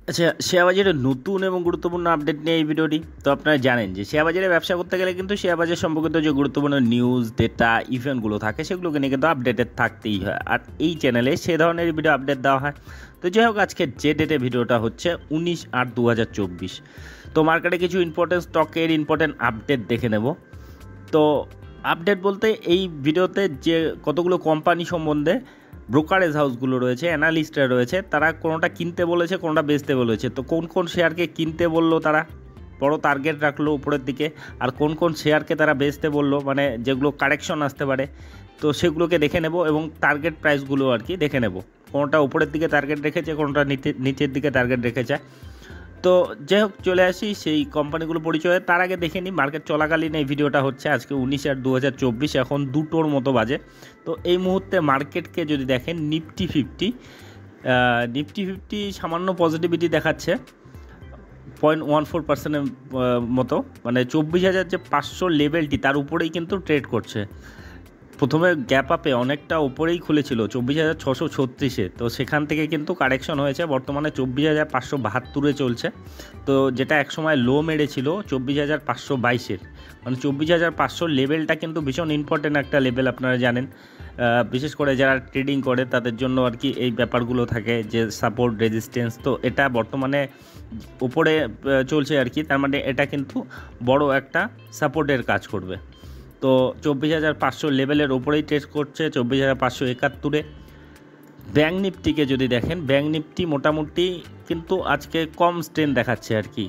আচ্ছা, শেয়ার বাজারের নতুন এবং গুরুত্বপূর্ণ আপডেট নিয়ে এই ভিডিওটি। তো আপনারা জানেন যে শেয়ার বাজারে ব্যবসা করতে গেলে কিন্তু শেয়ার বাজার সম্পর্কিত যে গুরুত্বপূর্ণ নিউজ, ডেটা, ইভেন্টগুলো থাকে সেগুলোকে নিয়ে কিন্তু আপডেটেড থাকতেই হয়। আর এই চ্যানেলে সে ধরনের ভিডিও আপডেট দেওয়া হয়। তো যাই হোক, আজকে যে ডেটে ভিডিওটা হচ্ছে 19/8/2024। তো মার্কেটে কিছু ইম্পর্টেন্ট স্টকের ইম্পর্টেন্ট আপডেট দেখে নেব। তো আপডেট বলতে এই ভিডিওতে যে কতগুলো কোম্পানি সম্বন্ধে ব্রোকারেজ হাউসগুলো রয়েছে, অ্যানালিস্টরা রয়েছে, তারা কোনোটা কিনতে বলেছে, কোনোটা বেচতে বলেছে। তো কোন কোন শেয়ারকে কিনতে বললো, তারা বড় টার্গেট রাখলো উপরের দিকে, আর কোন কোন শেয়ারকে তারা বেচতে বললো, মানে যেগুলো কারেকশন আসতে পারে, তো সেগুলোকে দেখে নেব এবং টার্গেট প্রাইসগুলো আর কি দেখে নেব। কোনোটা উপরের দিকে টার্গেট রেখেছে, কোনোটা নিচের দিকে টার্গেট রেখেছে। তো যাই হোক, চলে আসি সেই কোম্পানিগুলো পরিচয়ে। তার আগে দেখে নিই মার্কেট চলাকালীন এই ভিডিওটা হচ্ছে আজকে 19/8/2024, এখন 2টোর মতো বাজে। তো এই মুহূর্তে মার্কেটকে যদি দেখেন, নিফটি ফিফটি সামান্য পজিটিভিটি দেখাচ্ছে 0.14%-এর মতো, মানে 24,500 লেভেলটি তার উপরেই কিন্তু ট্রেড করছে। প্রথমে গ্যাপ আপে অনেকটা ওপরেই খুলেছিল 24,636-এ, তো সেখান থেকে কিন্তু কারেকশন হয়েছে, বর্তমানে 24,572-এ চলছে। তো যেটা একসময় লো মেরেছিল 24,522-এর, মানে 24,500 লেভেলটা কিন্তু ভীষণ ইম্পর্টেন্ট একটা লেভেল, আপনারা জানেন। বিশেষ করে যারা ট্রেডিং করে তাদের জন্য আর কি এই ব্যাপারগুলো থাকে, যে সাপোর্ট, রেজিস্ট্যান্স। তো এটা বর্তমানে উপরে চলছে আর কি, তার মানে এটা কিন্তু বড় একটা সাপোর্টের কাজ করবে। তো 24,500 লেভেলের ওপরেই ট্রেড করছে, 24,571-এ। ব্যাঙ্ক নিফটিকে যদি দেখেন, ব্যাঙ্ক নিফটি মোটামুটি কিন্তু আজকে কম স্ট্রেন দেখাচ্ছে আর কি,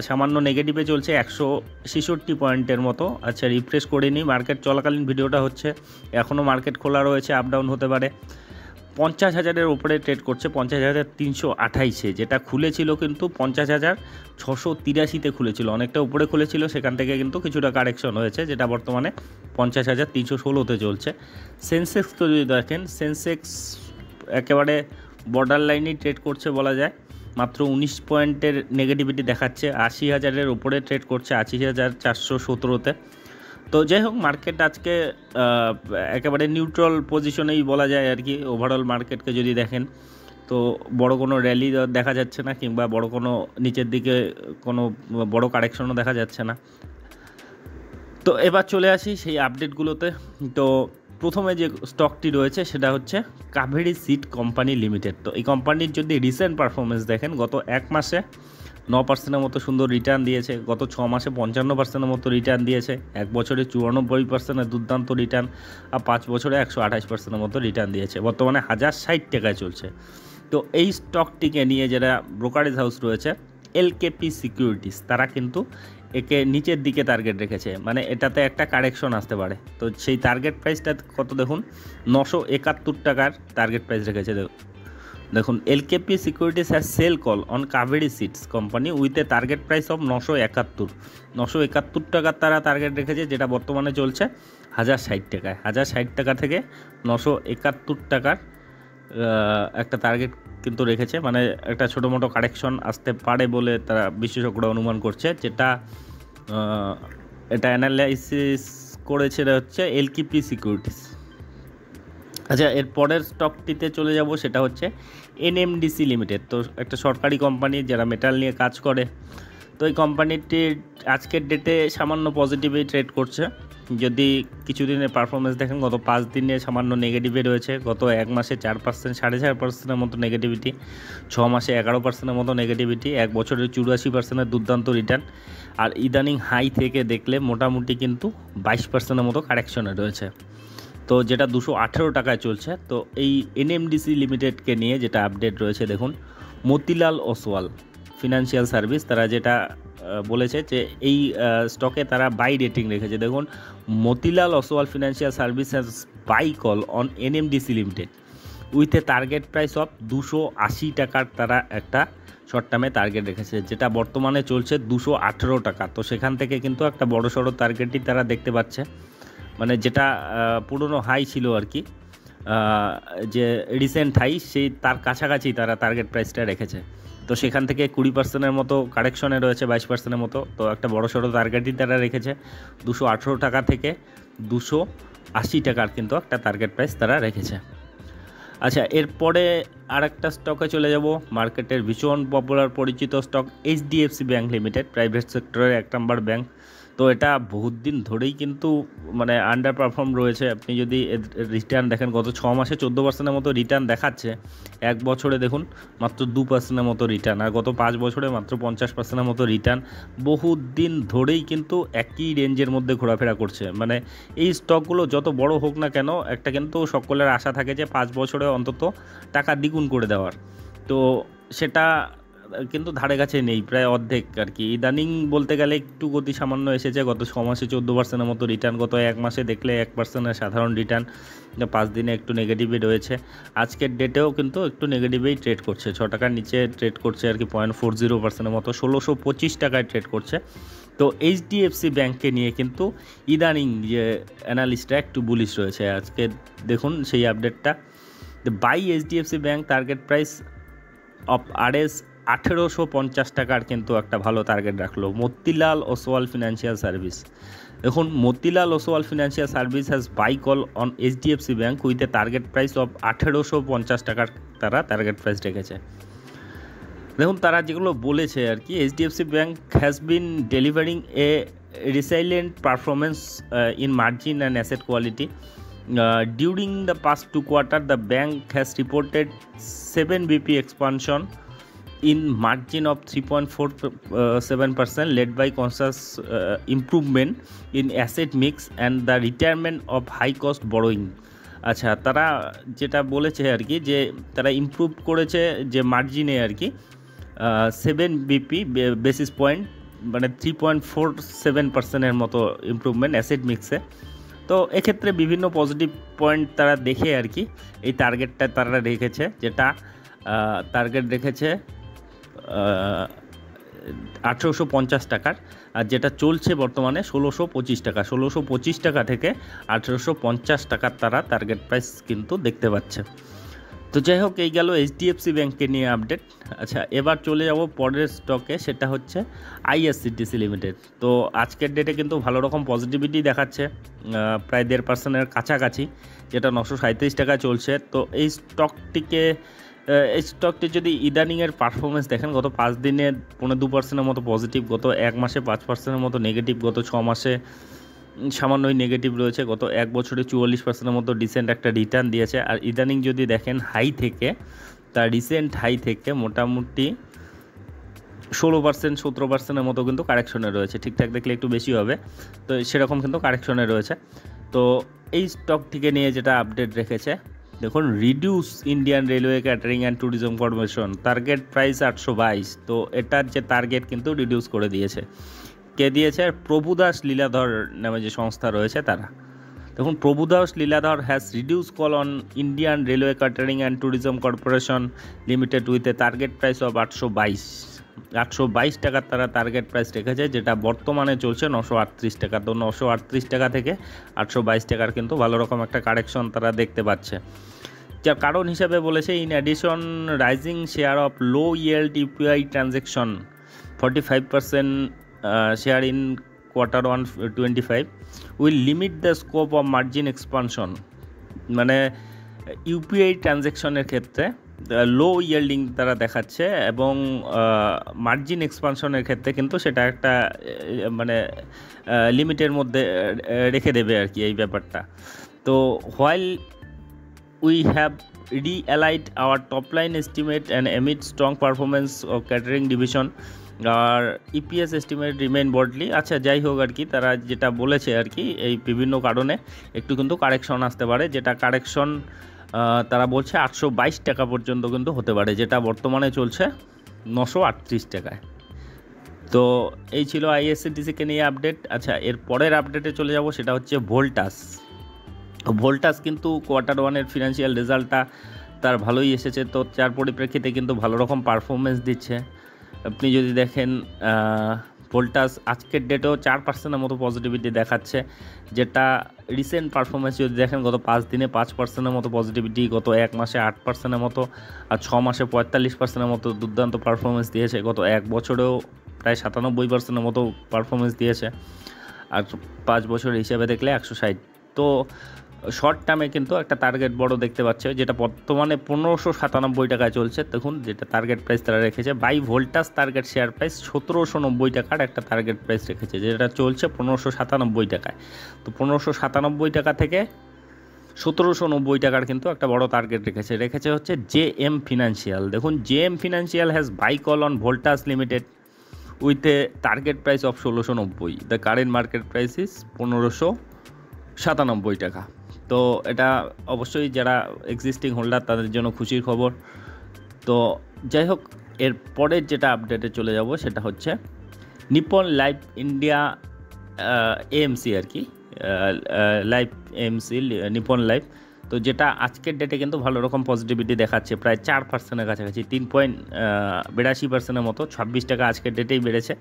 সামান্য নেগেটিভে চলছে 166 পয়েন্টের মতো। আচ্ছা, রিফ্রেশ করে নিই, মার্কেট চলাকালীন ভিডিওটা হচ্ছে, এখনও মার্কেট খোলা রয়েছে, আপ ডাউন হতে পারে। 50,000-এর ওপরে ট্রেড করছে, 50,328-এ, যেটা খুলেছিল কিন্তু 50,683-তে খুলেছিল, অনেকটা উপরে খুলেছিল, সেখান থেকে কিন্তু কিছুটা কারেকশন হয়েছে, যেটা বর্তমানে 50,316-তে চলছে। সেন্সেক্স তো যদি দেখেন, সেন্সেক্স একেবারে বর্ডার লাইনেই ট্রেড করছে বলা যায়, মাত্র 19 পয়েন্টের নেগেটিভিটি দেখাচ্ছে, 80,000-এর ওপরে ট্রেড করছে, 80,417-তে। তো যাই হোক, মার্কেট আজকে একেবারে নিউট্রাল পজিশনেই বলা যায় আর কি। ওভারঅল মার্কেটকে যদি দেখেন, তো বড় কোনো র্যালি দেখা যাচ্ছে না, কিংবা বড় কোনো নিচের দিকে কোনো বড় কারেকশনও দেখা যাচ্ছে না। তো এবার চলে আসি সেই আপডেটগুলোতে। তো প্রথমে যে স্টকটি রয়েছে সেটা হচ্ছে কাভেরি সিড কোম্পানি লিমিটেড। তো এই কোম্পানির যদি রিসেন্ট পারফরমেন্স দেখেন, গত এক মাসে 9%-এর মতো সুন্দর রিটার্ন দিয়েছে, গত 6 মাসে 55%-এর মতো রিটার্ন দিয়েছে, এক বছরে 94%-এর দুর্দান্ত রিটার্ন, আর 5 বছরে 128%-এর মতো রিটার্ন দিয়েছে। বর্তমানে 1,060 টাকায় চলছে। তো এই স্টকটিকে নিয়ে যারা ব্রোকারেজ হাউস রয়েছে, এলকেপি সিকিউরিটিস, তারা কিন্তু একে নিচের দিকে টার্গেট রেখেছে, মানে এটাতে একটা কারেকশন আসতে পারে। তো সেই টার্গেট প্রাইসটা কত দেখুন, 971 টাকার টার্গেট প্রাইস রেখেছে। দেখুন, LKP securities has sell call on Kaveri seeds company with a target price of 971 টাকার তারা টার্গেট রেখেছে, যেটা বর্তমানে চলছে 1,060 টাকায়। 1,060 টাকা থেকে 971 টাকার একটা টার্গেট কিন্তু রেখেছে, মানে একটা ছোটো মোটো কারেকশন আসতে পারে বলে তারা বিশেষজ্ঞরা অনুমান করছে, যেটা এটা অ্যানালাইসিস করেছে হচ্ছে এলকেপি সিকিউরিটিস। আচ্ছা, এর পরের স্টকটিতে চলে যাব, সেটা হচ্ছে এনএমডিসি লিমিটেড। তো একটা সরকারি কোম্পানি যারা মেটাল নিয়ে কাজ করে। তো এই কোম্পানিটি আজকের ডেটে সামান্য পজিটিভে ট্রেড করছে। যদি কিছুদিনের পারফরমেন্স দেখেন, গত 5 দিনে সামান্য নেগেটিভে রয়েছে, গত এক মাসে 4%, 4.5%-এর মতো নেগেটিভিটি, 6 মাসে 11%-এর মতো নেগেটিভিটি, এক বছরে 84%-এর দুর্দান্ত রিটার্ন, আর ইদানিং হাই থেকে দেখলে মোটামুটি কিন্তু 22%-এর মতো কারেকশনে রয়েছে। তো যেটা 218 টাকায় চলছে। তো এই এনএমডিসি লিমিটেডকে নিয়ে যেটা আপডেট রয়েছে, দেখুন, মতিলাল ওসওয়াল ফিনান্সিয়াল সার্ভিস, তারা যেটা বলেছে যে এই স্টকে তারা বাই রেটিং রেখেছে। দেখুন, Motilal Oswal financial service has buy call on NMDC limited with a target price of 280 টাকার তারা একটা শর্ট টার্মে টার্গেট রেখেছে, যেটা বর্তমানে চলছে 218 টাকা। তো সেখান থেকে কিন্তু একটা বড় সড়ো টার্গেটই তারা দেখতে পাচ্ছে, মানে যেটা পুরনো হাই ছিল আর কি, যে রিসেন্ট হাই, সেই তার কাছাকাছি তারা টার্গেট প্রাইসটা রেখেছে। তো সেখান থেকে 20%-এর মতো কারেকশনে রয়েছে, 22%-এর মতো। তো একটা বড় সড়ো টার্গেটই তারা রেখেছে, 218 টাকা থেকে 280 টাকার কিন্তু একটা টার্গেট প্রাইস তারা রেখেছে। আচ্ছা, এরপরে আরেকটা স্টকে চলে যাব, মার্কেটের ভীষণ পপুলার পরিচিত stock HDFC bank limited, private সেক্টরের 1 নম্বর ব্যাঙ্ক। তো এটা বহুত দিন ধরেই কিন্তু মানে আন্ডার পারফর্ম রয়েছে। আপনি যদি রিটার্ন দেখেন, গত 6 মাসে 14% মতো রিটার্ন দেখাচ্ছে, 1 বছরে দেখুন মাত্র 2% মতো রিটার্ন, আর গত 5 বছরে মাত্র 50% মতো রিটার্ন। বহুত দিন ধরেই কিন্তু একই রেঞ্জের মধ্যে ঘোরাফেরা করছে। মানে এই স্টকগুলো যত বড় হোক না কেন, একটা কিন্তু সকলের আশা থাকে যে 5 বছরে অন্তত টাকা দ্বিগুণ করে দেওয়ার। তো সেটা কিন্তু ধারে কাছে নেই, প্রায় অর্ধেক আর কি। ইদানিং বলতে গেলে একটু গতি সামান্য এসেছে, গত 6 মাসে 14% মতো রিটার্ন, গত 1 মাসে দেখলে 1% সাধারণ রিটার্ন, 5 দিনে একটু নেগেটিভই রয়েছে। আজকের ডেটেও কিন্তু একটু নেগেটিভেই ট্রেড করছে, 6 টাকার নিচে ট্রেড করছে আর কি, 0.40% মতো, 1625 টাকায় ট্রেড করছে। তো এইচডিএফসি ব্যাঙ্ককে নিয়ে কিন্তু ইদানিং যে অ্যানালিস্টরা একটু বুলিশ রয়েছে। আজকে দেখুন সেই আপডেটটা, buy HDFC bank target price of RS 1850 টাকার কিন্তু একটা ভালো টার্গেট রাখলো মতিলাল ওসওয়াল ফিনান্সিয়াল সার্ভিস। দেখুন, Motilal Oswal financial service has buy call on HDFC bank with a target price of 1850 টাকার তারা টার্গেট প্রাইস রেখেছে। দেখুন, তারা যেগুলো বলেছে আর কি, HDFC bank has been delivering A রিসাইলেন্ট performance in margin and asset quality. During the past 2 quarters, the bank has reported 7 BP expansion in margin of 3.47%, led by conscious improvement in asset mix and the retirement of high cost borrowing. আচ্ছা, তারা যেটা বলেছে আর কি, যে তারা improve করেছে যে মার্জিনে আর কি 7 বিপি বেসিস পয়েন্ট, মানে 3.47%-এর মতো ইমপ্রুভমেন্ট অ্যাসেট মিক্সে। তো এক্ষেত্রে বিভিন্ন পজিটিভ পয়েন্ট তারা দেখে আর কি এই টার্গেটটা তারা রেখেছে, যেটা টার্গেট রেখেছে 1850 টাকার, আর যেটা চলছে বর্তমানে 1625 টাকা। 1625 টাকা থেকে 1850 টাকার তারা টার্গেট প্রাইস কিন্তু দেখতে পাচ্ছে। তো যাই হোক, এই গেল এইচডিএফসি ব্যাঙ্ককে নিয়ে আপডেট। আচ্ছা, এবার চলে যাব পরের স্টকে, সেটা হচ্ছে আইআরসিটিসি লিমিটেড। তো আজকের ডেটে কিন্তু ভালো রকম পজিটিভিটি দেখাচ্ছে, প্রায় 1.5%-এর কাছাকাছি, যেটা 937 টাকায় চলছে। তো এই স্টকটি যদি ইদানিংয়ের পারফরমেন্স দেখেন, গত 5 দিনে 2.5%-এর মতো পজিটিভ, গত 1 মাসে 5%-এর মতো নেগেটিভ, গত 6 মাসে সামান্যই নেগেটিভ রয়েছে, গত 1 বছরে 44%-এর মতো ডিসেন্ট একটা রিটার্ন দিয়েছে। আর ইদানিং যদি দেখেন হাই থেকে, তার রিসেন্ট হাই থেকে মোটামুটি 16% 17%-এর মতো কিন্তু কারেকশনে রয়েছে, ঠিকঠাক দেখলে একটু বেশি হবে। তো সেরকম কিন্তু কারেকশনে রয়েছে। তো এই স্টকটিকে নিয়ে যেটা আপডেট রেখেছে, দেখুন, reduce Indian railway catering and tourism corporation, target price 822। তো এটার যে টার্গেট কিন্তু রিডিউস করে দিয়েছে। কে দিয়েছে? প্রভুদাস লীলাধর নামে যে সংস্থা রয়েছে তারা। দেখুন, Prabhudas Lilladher has reduce call on Indian railway catering and tourism corporation limited with a target price of 822 টাকার তারা টার্গেট প্রাইস রেখেছে, যেটা বর্তমানে চলছে 938 টাকা। তো 938 টাকা থেকে 822 টাকার কিন্তু ভালো রকম একটা কারেকশন তারা দেখতে পাচ্ছে। যার কারণ হিসাবে বলেছে, in addition rising share of low yield UPI transaction 45% share in Q1 25 will limit the scope of margin expansion. মানে ইউপিআই ট্রানজ্যাকশনের ক্ষেত্রে লো ইয়েল্ডিং তারা দেখাচ্ছে, এবং মার্জিন এক্সপানশনের ক্ষেত্রে কিন্তু সেটা একটা মানে লিমিটের মধ্যে রেখে দেবে আর কি এই ব্যাপারটা। তো while we have realigned our top line estimate and amid strong performance of catering division আর ইপিএস এস্টিমেট রিমেইন ব্রডলি। আচ্ছা, যাই হোক আর কি, তারা যেটা বলেছে আর কি, এই বিভিন্ন কারণে একটু কিন্তু কারেকশন আসতে পারে, যেটা কারেকশন তারা বলছে 822 টাকা পর্যন্ত কিন্তু হতে পারে, যেটা বর্তমানে চলছে 938 টাকায়। তো এই ছিল আইআরসিটিসিকে নিয়ে আপডেট। আচ্ছা, এর পরের আপডেটে চলে যাব, সেটা হচ্ছে ভোল্টাস কিন্তু Q1-এর ফিনান্সিয়াল রেজাল্টটা তার ভালোই এসেছে। তো যার পরিপ্রেক্ষিতে কিন্তু ভালো রকম পারফরমেন্স দিচ্ছে। আপনি যদি দেখেন, ভোল্টাস আজকের ডেটেও 4%-এর মতো পজিটিভিটি দেখাচ্ছে, যেটা রিসেন্ট পারফরমেন্স যদি দেখেন, গত 5 দিনে 5%-এর মতো পজিটিভিটি, গত 1 মাসে 8%-এর মতো, আর 6 মাসে 45%-এর মতো দুর্দান্ত পারফরমেন্স দিয়েছে, গত 1 বছরেও প্রায় 97%-এর মতো পারফরমেন্স দিয়েছে, আর 5 বছর হিসেবে দেখলে 160। তো শর্ট টার্মে কিন্তু একটা টার্গেট বড় দেখতে পাচ্ছে, যেটা বর্তমানে 1597 টাকায় চলছে। দেখুন যেটা টার্গেট প্রাইস তারা রেখেছে, buy Voltas target share price 1790 টাকার একটা টার্গেট প্রাইস রেখেছে, যেটা চলছে 1597 টাকায়। তো 1597 টাকা থেকে 1790 টাকার কিন্তু একটা বড় টার্গেট রেখেছে হচ্ছে JM ফিনান্সিয়াল। দেখুন JM financial has buy call on Voltas limited with a target price of 1690। The current market price is 1597 টাকা। তো এটা অবশ্যই যারা এক্সিস্টিং হোল্ডার তাদের জন্য খুশির খবর। তো যাই হোক, এর পরের যেটা আপডেটে চলে যাব সেটা হচ্ছে নিপন লাইফ ইন্ডিয়া AMC আর কি, লাইফ AMC নিপন লাইফ। তো যেটা আজকের ডেটে কিন্তু ভালো রকম পজিটিভিটি দেখাচ্ছে, প্রায় 4%-এর কাছাকাছি, 3.82%-এর মতো। 26 টাকা আজকের ডেটেই বেড়েছে।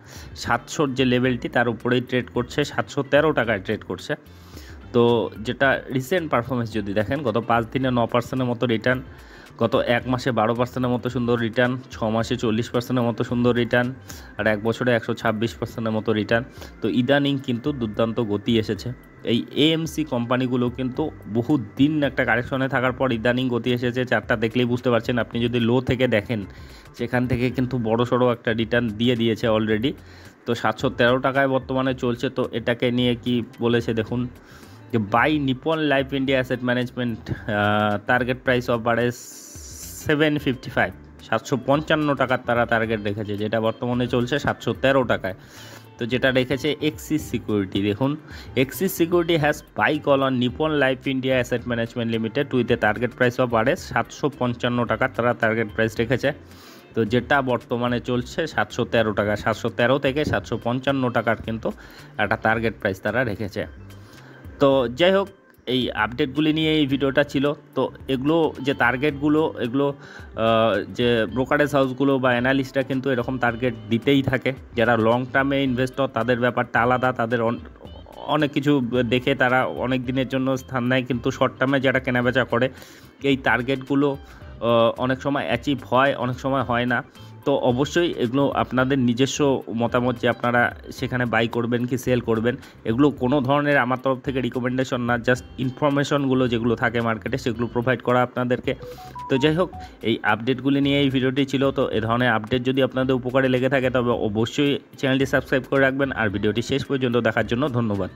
700 যে লেভেলটি তার উপরেই ট্রেড করছে, 713 টাকায় ট্রেড করছে। তো যেটা রিসেন্ট পারফরমেন্স যদি দেখেন, গত 5 দিনে 9%-এর মতো রিটার্ন, গত 1 মাসে 12%-এর মতো সুন্দর রিটার্ন, 6 মাসে 40%-এর মতো সুন্দর রিটার্ন, আর 1 বছরে 126%-এর মতো রিটার্ন। তো ইদানিং কিন্তু দুর্দান্ত গতি এসেছে। এই AMC কোম্পানিগুলো কিন্তু বহু দিন একটা কারেকশনে থাকার পর ইদানিং গতি এসেছে। চারটা দেখলেই বুঝতে পারছেন, আপনি যদি লো থেকে দেখেন সেখান থেকে কিন্তু বড়সড় একটা রিটার্ন দিয়ে দিয়েছে অলরেডি। তো 713 টাকায় বর্তমানে চলছে। তো এটাকে নিয়ে কি বলেছে দেখুন, যে buy Nippon Life India asset management target price of বাড়ে 755, 755 টাকার তারা টার্গেট রেখেছে, যেটা বর্তমানে চলছে 713 টাকায়। তো যেটা রেখেছে এক্সিস সিকিউরিটি, দেখুন Axis securities has buy call on Nippon Life India asset management limited with a target price of বাড়ে 755 টাকার তারা টার্গেট প্রাইস রেখেছে। তো যেটা বর্তমানে চলছে 713 টাকা, 713 থেকে 755 টাকার কিন্তু একটা টার্গেট প্রাইস তারা রেখেছে। তো যাই হোক, এই আপডেটগুলি নিয়ে এই ভিডিওটা ছিল। তো এগুলো যে টার্গেটগুলো, এগুলো যে ব্রোকারেজ হাউসগুলো বা অ্যানালিস্টরা কিন্তু এরকম টার্গেট দিতেই থাকে। যারা লং টার্মে ইনভেস্টর তাদের ব্যাপারটা আলাদা, তাদের অনেক কিছু দেখে তারা অনেক দিনের জন্য স্থান নেয়। কিন্তু শর্ট টার্মে যারা কেনাবেচা করে, এই টার্গেটগুলো অনেক সময় অ্যাচিভ হয়, অনেক সময় হয় না। তো অবশ্যই এগুলো আপনাদের নিজস্ব মতামত, যে আপনারা সেখানে বাই করবেন কি সেল করবেন। এগুলো কোনো ধরনের আমার তরফ থেকে রিকমেন্ডেশন না, জাস্ট ইনফরমেশনগুলো যেগুলো থাকে মার্কেটে সেগুলো প্রোভাইড করা আপনাদেরকে। তো যাই হোক, এই আপডেটগুলি নিয়ে এই ভিডিওটি ছিল। তো এ ধরনের আপডেট যদি আপনাদের উপকারে লেগে থাকে তবে অবশ্যই চ্যানেলটি সাবস্ক্রাইব করে রাখবেন। আর ভিডিওটি শেষ পর্যন্ত দেখার জন্য ধন্যবাদ।